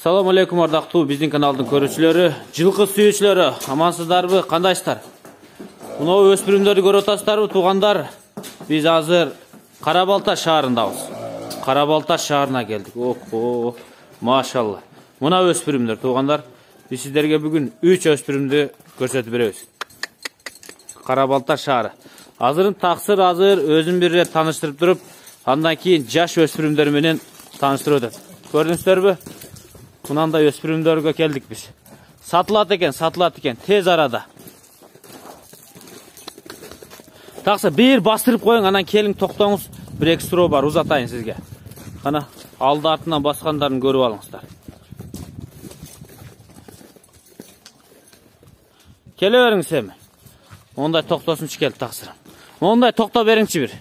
Assalamu alaikum ардактуу биздин каналдын көрүүчүлөрү, жылкы сүйүүчүлөрү, амансыздарбы, кандайсыздар? Мына өспүрүмдөрдү көрүп атасыздарбы, туугандар? Биз азыр Кара Балта шаарындабыз. Кара Балта шаарына келдик. Охо, машалла. Мына өспүрүмдөр, туугандар. Биз сиздерге бүгүн 3 өспүрүмдү көрсөтүп беребиз. Кара Балта шаары. Азырын таксыр өзүн бир рет тааныштырып туруп, андан кийин жаш өспүрүмдөр менен тааныштырып өтөт. Көрдүңүздөрбү? Мынандай өспүрүмдөргө келдик биз. Сатылат экен, тез арада. Таксы бир бастырып коюң, анан келиң токтоңуз. Бир эки суроо бар, узатайын сизге. Кана алды артынан баскандарын көрүп алыңыздар. Келе бериңиз эми. Ондай токтосунчу келди таксырым. Ондай токто бериңчи бир.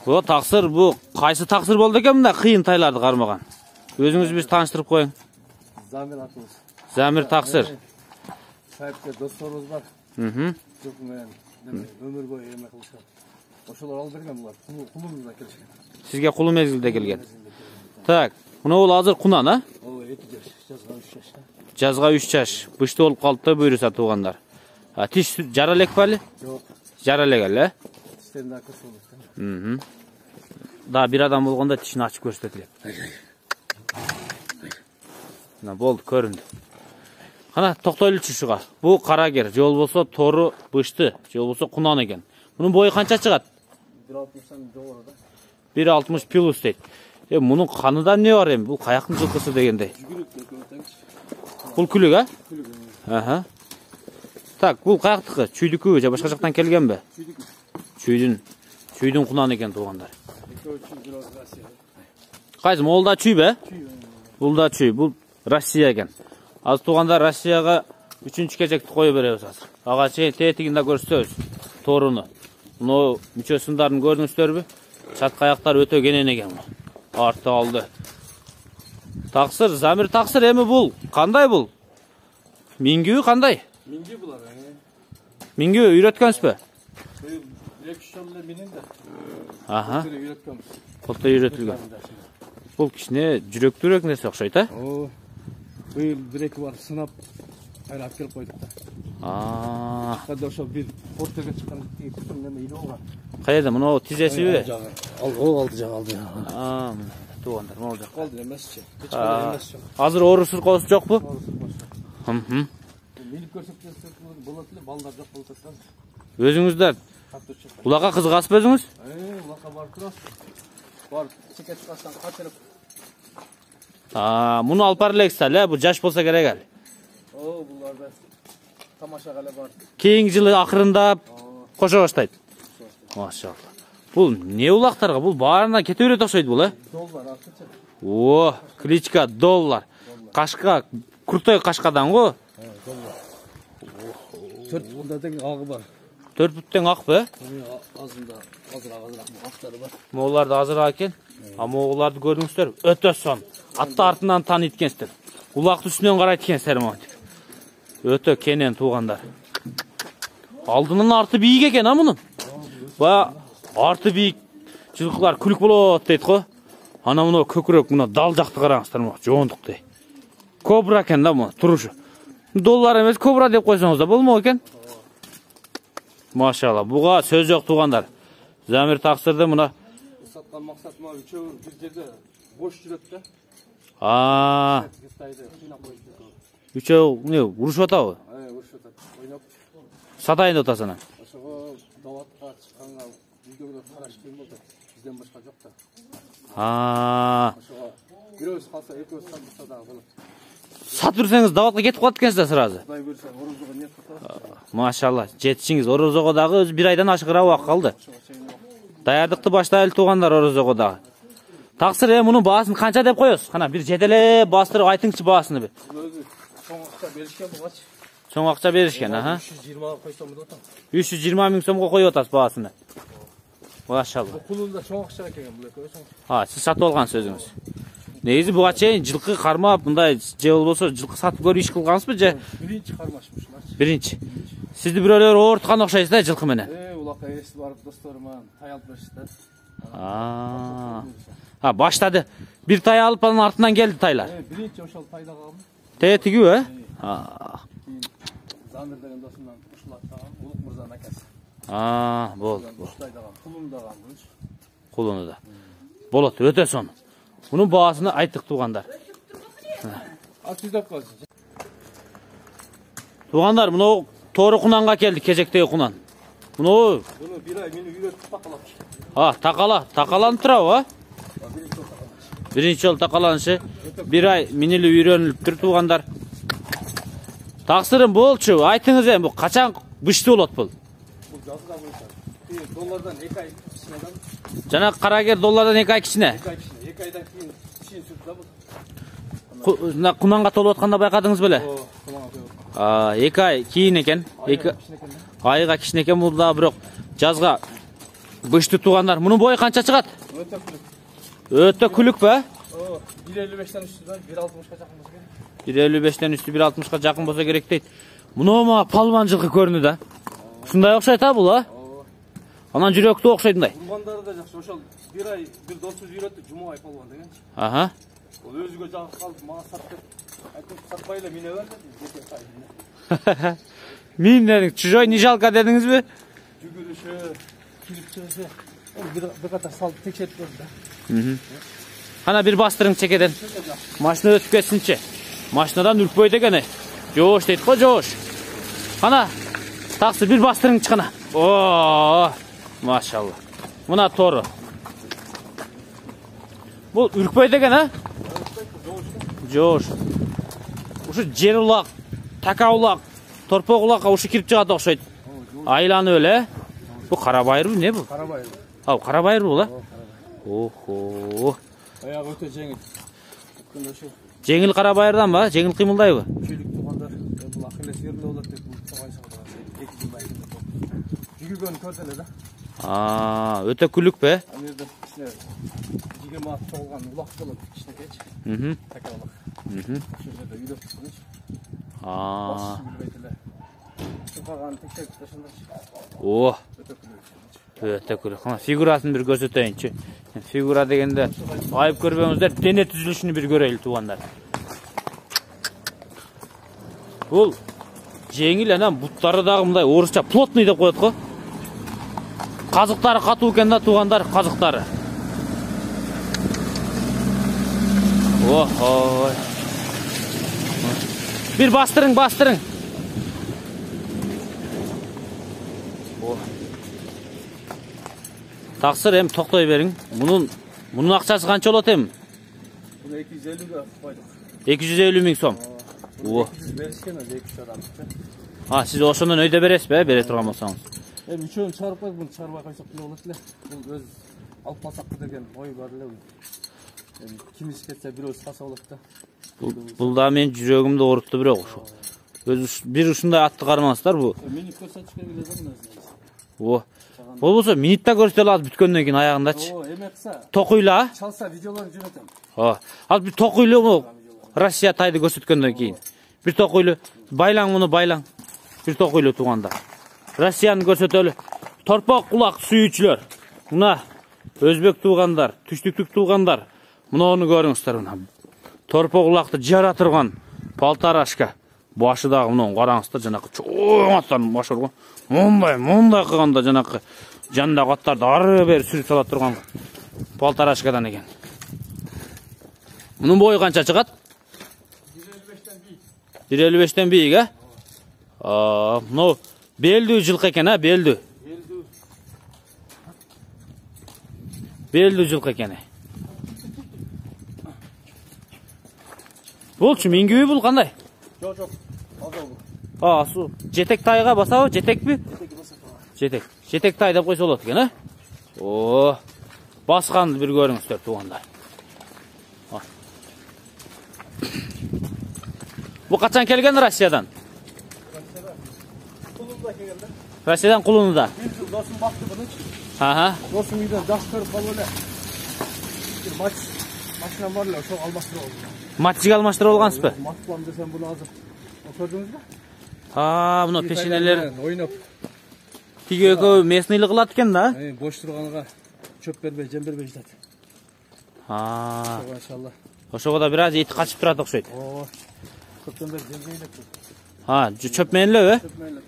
Бу таксыр, бу кайсы таксыр болду экен мында кыйын тайларды кармаган? Өзүңүз биз тааныштырып коюң. Замир атыбыз. Замир таксыр. Сайыпта досторубуз бар. Жылкы менен өмүр бою эме кылышат. Ошолор алып берген булар. Кулумузда келишкен. Сизге кулу мезгилде келген. Так, мына бул азыр кунан, а? Ооба, 2 жаш, жазга 3 жаш. Жазга 3 жаш. Бышты болуп калды буйруса туугандар. Тиш жара элек беле? Жок. Жара элек эле. Тиштерин да кысылды. Да бир адам болгондо тишин ачып көрсөтөт элек. Мына болду, көрүндү. Кана токтойлучу ушуга. Бу карагер, же болбосо тору бышты, же болбосо кунан экен. Мунун бою канча чыгат? 1.60 жогору да. 1.60 плюс дейт. Мунун каныда эмне бар эми? Бул каяктын жылкысы дегендей. Бул күлүк, а? Күлүк. Аха. Так, бул каяктыкы? Чүйдүкү же башка жактан келгенби? Чүйдүк. Чүйдүн кунан экен туугандар. Кайсы могул да чүй, бул да чүй, бул Россия экен. Азыр туугандар Россияга 3-чү кезекти кое беребиз азыр. Ага чейин тетигин да көрсөтөбүз. Торуну. Мына мүчө сындарын көрдүңүздөрбү? Чатка аяктар өтө кенен экен. Арты алды. Таксыр, Замир таксыр эми бул кандай бул? Мингүү кандай? Минги булар. Мингүү үйрөткөнсүзбү? Аха. Колто үйрөтүлгөн. Бул кичине жүрөктүүрөөк нерсе окшойт, а? Оо. Быйыл бир-эки бар сынап айлап келип койдук да. Када ошо бир портерге чыккан күтүм неме үйдө болгон. Каерде мына тизесиби? Алды жак. Туугандар, могул жак. Калды эмесчи. Эмес жок. Азыр оорусуз коосу жокпу? Минип көрсөтсөк болот эле, балдар жок болуп жаткан. Өзүңүздөр улакка кызыгасызбы өзүңүз? Улакка барып турат. Барып чекет кассан качырып. Муну алып бара элексиз, бул жаш болсо керек эле. Буларды тамашага эле бар. Кийинки жылы акырындап кошо баштайт. Машалла. Бул не улактарга? Бул баарына кете берет окшойт бул, э? Доллар артынча. Кличка доллар. Кашка, крутой кашкадан го. Доллар. 4 футта тең агы бар. 4 фут тең ак бе? Азында азыраак актары бар. Моголарды азыраак экен. Моголарды көрдүңүздөр, өтө сон. Атты артынан тааныйт экенсиздер. Улакты үстүнөн карайт экенсиздер монтип. Өтө кенен туугандар. Алдынын арты бийик экен, мунун. Арты бийик жылкылар күлүк болот дейт го. Ана мына көкүрөк мына дал жакты караңыздар, мына жоондуктей. Кобра экен да мына турушу. Доллар эмес, кобра деп койсоңуз да болмок экен. Машалла, буга сөз жок туугандар. Замир таксырды мына саткан максат мына үчөө бир жерде бош жүрөт да. Үчөө эмне урушуп атабы? Урушуп атат. Ойноп. Сатайын деп атасың. Ошого даватка чыкканга видеода караш кыйын болду. Бизден башка жок да. Ошого бирөөбүз калса экөөбүз сатса дагы болот. Сатып жүрсеңиз даватка кетип калат экенсиз сразу. Кудай көрсө орозого нет кылат. Машалла, жетишиңиз. Орозого дагы өз 1 айдан ашыгыраак убакыт калды. Даярдыкты баштайлы туугандар орозого дагы. Таксыр, мунун баасын канча деп коесуз? Кана бир жетелеп бастырып айтыңчы баасыны бир. Өзү чоң акча беришкен бугачы. Чоң акча беришкен, 320 койсом деп атам. 320 миң сомго коюп атасыз баасыны. Машалла. Кулунда чоң акча экен бул экөөсүң. Сиз сатып алгансыз өзүңүз. Негизи буга чейин жылкы кармап, мындай же болбосо жылкы сатып көрүп иш кылгансызбы же? Биринчи кармашмышмар. Биринчи. Сизди бирөөлөр оорткан окшойсуз да жылкы менен. Bulak'a esti barıp dostlarıma tay alıp berişti. Ha başladı. Bir tay alıp onun артынан geldi taylar. Birinci oşal tayda kaldı. Tetiği he? Zamir degen dostumdan uşulat tağım. Uluk Mırza'nın akası. Bol. Uştayda kaldı. Kulunu da kaldı. Kulunu da. Bolat öte son. Bunun bağısını ayttık tuğanlar. Atüzdap kalsın. Tuğanlar bunu toru kunanға geldi kezektegi kunan. Bunu bir ay meni үйrөtүp takalamış. Takalanıp tura ha? Birinci yol takalanışı. Bir ay minili үйрөнүлүп тур tuğanlar. Taksırın bolçu. Aytыңыз эми bu kaçan bıştı olat bu? Bu жазда boyunca. Dollardan 2 ay kişineden. Жана карагер доллардан 2 ay кичине. 2 ay kişine. 2 aydan keyin kişinin sürtü bu. Kunанга толуп атканда байкадыңыз беле? Tamam. 2 ay кийин экен. Айга кичине экен бул да бирок жазга бышты тугандар. Мунун бою канча чыгат? Өтө күлүк бе? 1.55'ten üstü 1.60'a жақын болса керек. 1.55'ten üstü 1.60'a жақын болса керек дейт. Муну ма палванчылыкка көрүнү да. Ушундай окшойт а бул а? Анан жүрөктүү окшойдундай. Курмандары да жакшы. Ошол bir ay bir досубуз үйрөттү жумабай палван дегенчи. Ол өзүгө жагып калып мага сат деп. Айтып сатпай эле мине бер деди. Миндерин чужой не жалко дедиңизби? Жүгүрүшү, кирип чыгышы. Bir катар салып текшерип көрдү да. Ana bir bastırın çekeden. Maşına ötüp geçsinçe. Maşınadan ürkböy degene. Joş deyit ko joş. Ana taksi bir bastırın çıkana. Oo, maşallah. Buna toru. Bu ürkböy degen ha? Joş. Uşu jer ulak, taka ulak, torpok ulakka uşu kirip çıgat okşoyt. Aylanı öyle. Bu karabayır mı ne bu? Karabayır. Ha karabayır bu la. Oho. Ayağı öte жеңил. Жеңил карабайырдан ба? Жеңил кыймылдайбы? Чөйлүк туугандар бул Ахиллес жеринде болот деп бул чогай сагда. 2 жылдай. Жүгүргөнү көрдүлө да. Өтө күлүк бе? Аны жерде кичине 20 ат чогулган улак болот кичинекей. Така улак. Ошол жерде үйрөтүп турчу. Билбейт эле. Чукаган текшерип ташындырчу. Өтө күлүк. Фигурасын бир көрсөтөйүнчү. Figura degende ayıp görmеңиздер, дене түзүлүшүнү bir көрөйлү тугандар. Бул жеңил анан буттары дагы мындай орусча плотный деп коет го. Казыктары катуу экен да тугандар, казыктары. Ой. Bir bastırın. Taksır hem toktoy verin. Bunun akçası kança olot hem? Bunu 250'ge koyduk. 250 ming so'm. 200 berişken öyle 2 adam. Siz oşundan öyde beresiz be, bere turgan bolsanız. Hem üçöğünü çağırıp koyduk, bunu çağırmay koysak bile olur ile. Bu öz alıp basak деген ой бар эле. Kimisi ketse bir öz kasa olur da. Bul da men жүрөгүмдү оорутtu бирок ошо. Bir ушундай атты кармаңыздар бу. Мени көрсөтүшкө келесиң өзү. Болбосо минутта көрсөтө алат бүткөндөн кийин аягындачы. Эме кыса. Токуйла. Чалса видеолорун жөнөтөм. Ал бир токуйлу Россия тайды көрсөткөндөн кийин. Bir tokuylu baylan bunu baylan. Bir tokuylu tuğanda. Rusya'nı görsetölü. Torpak kulak suyuçlar. Buna Özbek tuğandar, Tüştüklük tuğandar. Buna onu görüңүздөр buna. Torpak kulakta jaratırgan Baltaraşka. Başı dağı bunun qarаңыздар жанакы чоң аттан башырган. Мындай кылганда жанакы жандагы аттарды ары бери сүрүп сала турган Baltaraşkaдан экен. Bunun boyu kança çıgat? 1.55'ten büyük ha? No, beldü жылқы eкен ha, beldü. Beldü жылқы eкен. Bolçu mingüyü bul kanday? Yok. Az Su. Jetek tayga basabı, jetek mi? Jetek. Jetek tay dep koysa bolat eкен ha? Baskanды bir görüңүздөр tuğanlar. Bu kaçan kelgen Rusya'dan? Rusya'dan Kulun'da. Bir yıl dostum baktı bunu. Dostum yüzden ders körüp kalı öyle. Bir maçla var ya çok almasını oldu. Maççık almasını olgansız mı? Maçlam desem bunu hazır. O gördünüz mü? Bunu peşineler. Oynap. Тиги экөө местныйлык кылат экен да? Бош турганга чөп бербей, жем бербей жатат. Машалла. Ошого да бир аз эти качып турат окшойт. Көптөн бери жем жейлеп. Чөп менен эле? Чөп менен эле.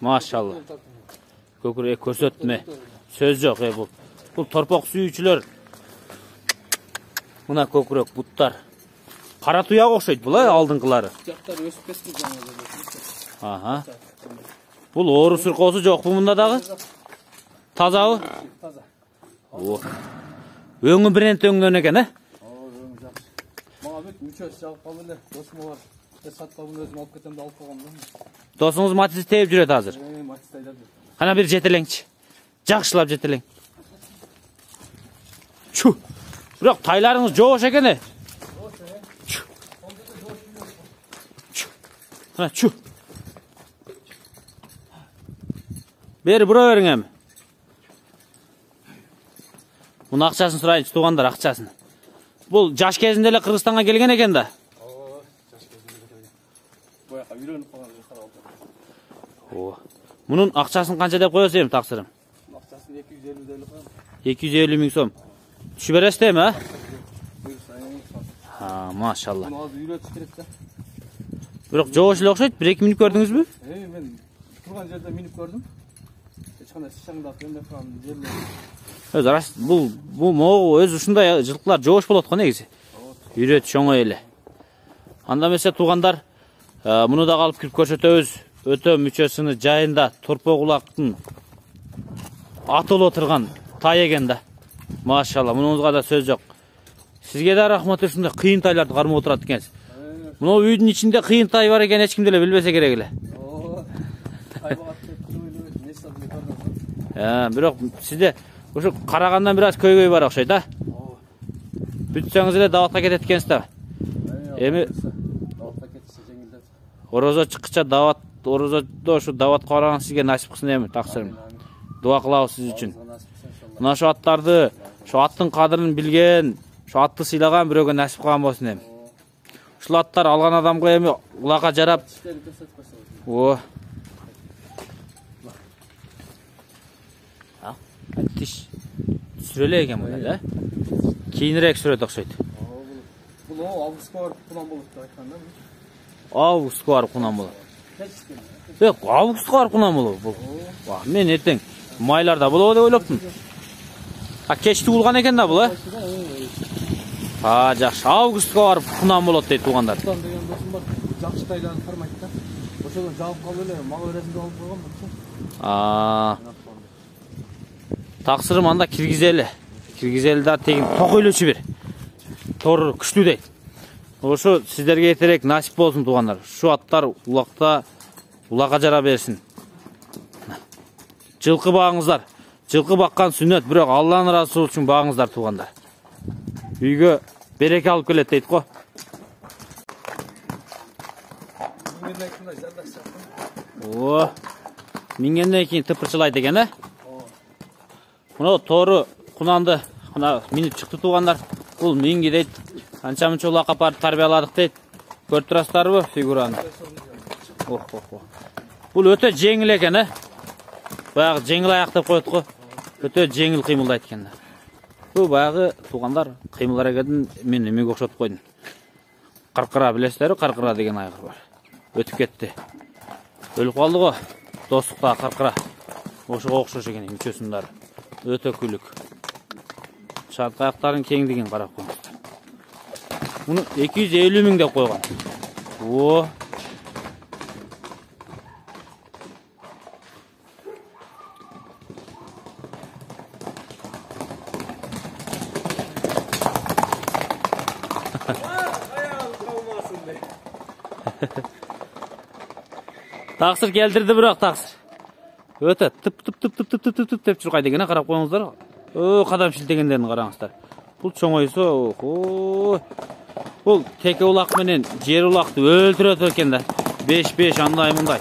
Машалла. Көкүрөк көрсөттүм. Сөз жок бул. Бул торпок сүйүүчүлөр. Мына көкүрөк буттар. Кара туяк окшойт бул алдыңкылары. Жактар өсүп кетти жаңы. Бул оору сыркоосу жокпу мында дагы? Тазабы? Таза. Өңү биринен өңгөн экен, Өңү жакшы. Мага бүт мүчөсү жабып калды эле. Досум бар. Саткабын өзүм алып кетем деп алып койгом да. Досуңуз матиз тееп жүрөт азыр. Матиз тайдап жүр. Кана бир жетелеңчи. Жакшылап жетелең. Чу. Бирок тайларыңыз жоош экен. Чу. Бери бура бериң эми. Мунун акчасын сурайынчы туугандар, акчасын. Бул жаш кезинде эле Кыргызстанга келген экен да. Жаш кезинде келген. Бояка үйрөнүп калган жаштар алды. Мунун акчасын канча деп коесуз эми таксырым? Акчасын 250 деп коем. 250 миң сом. Түшү бересиз эми, машалла. Муну азыр үйрөтүш керек да. Бирок жоош эле окшойт. 1-2 минут көрдүңүзбү? Мен турган жерде минип көрдүм. Эч кандай шаңдап эмне кылган жерде. Өз рас, бул могу өз ушундай жылкылар жоош болот го негизи. Үйрөтүш оңой эле. Анда эмесе туугандар, муну да алып кирип көрсөтөбүз. Өтө мүчөсүнүн жайында торпок улактын атылып отурган тай экен да. Машалла, мунуңузга да сөз жок. Сизге да рахмат, ушундай кыйын тайларды кармап отурат экенсиз. Мына үйдүн ичинде кыйын тай бар экен, эч ким деле билбесе керек эле. Бирок сизде ушу карагандан бир аз көйгөй бар окшойт, Бүтсөңүз эле даватка кетет экенсиз да. Эми даватка кетсе жеңилдет. Орозо чыккыча орозодо ушу даватка барган сизге насип кылсын эми, таксырым. Дуа кылабыз сиз үчүн. Мына ошо аттарды, ошо аттын кадырын билген, ошо атты сыйлаган бирөөгө насип кылган болсун эми. Ушул аттар алган адамга эми улакка жарап. Тиш сүрөлө экен мына да. Кийинирээк сүрөт окшойт. Бул августка барып кунан болот деп айткан да. Августка барып кунан болот. Августка барып кунан болот бул. Мен эртең майларда болобу деп ойлоптум. Кечти улган экен да бул, жакшы. Августка барып кунан болот дейт туугандар. Кунан деген досум бар. Жакшы тайларын кармайт да. Ошодон жабып калып эле мага бересиң деп алып койгом. Таксырым анда киргизели. Киргизели да тегин токойлочу бир. Тор күчтүү дейт. Ошо сиздерге этерек насип болсун туугандар. Şu аттар улакка жара берсин. Жылкы багыңыздар. Жылкы баккан сүннөт, бирок Алланын ыраазычылыгы үчүн багыңыздар туугандар. Үйгө береке алып келет дейт го. Мингенден кийин тыпырчылайт экен, Мына тору кунанды минип чыкты туугандар. Бул минги дейт. Канча мынча улакка апарып тарбияладык дейт. Көрүп турасыздарбы фигураны? Бул өтө жеңил экен, Баягы жеңил аяк деп коет го. Өтө жеңил кыймылдайт экен. Бул баягы туугандар кыймыл аракетин мен эмеге окшотуп койдум. Каркыра билесиздерби? Каркыра деген айгыр бар. Өтүп кетти. Өлүп калды го. Достукта каркыра. Ошого окшош экен мүчөсүндар. Өтө күлүк. Шарт аяктарын кеңдигин карап коюңуздар. Муну 250 миң деп койгон. Таксыр келтирди бирок таксыр. Өтө тып деп чуркайт экен, карап коюңуздар. Кадам шилтегендерин караңыздар. Бул чоңойсо, бул теке улак менен жер улакты өлтүрөт экен да. 5-5 андай мындай.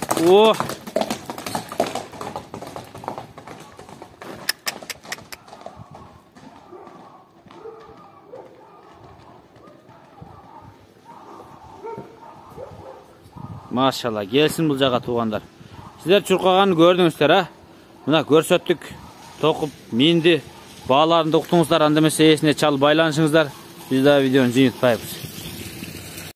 Машалла, келсин бул жага туугандар. Сиздер чуркаганын көрдүңүздөр, Мына көрсөттүк. Токуп минди. Бааларында уктуңуздар, анда эмесе эсине чалып байланышыңыздар. Biz daha videonun cini tutmayız.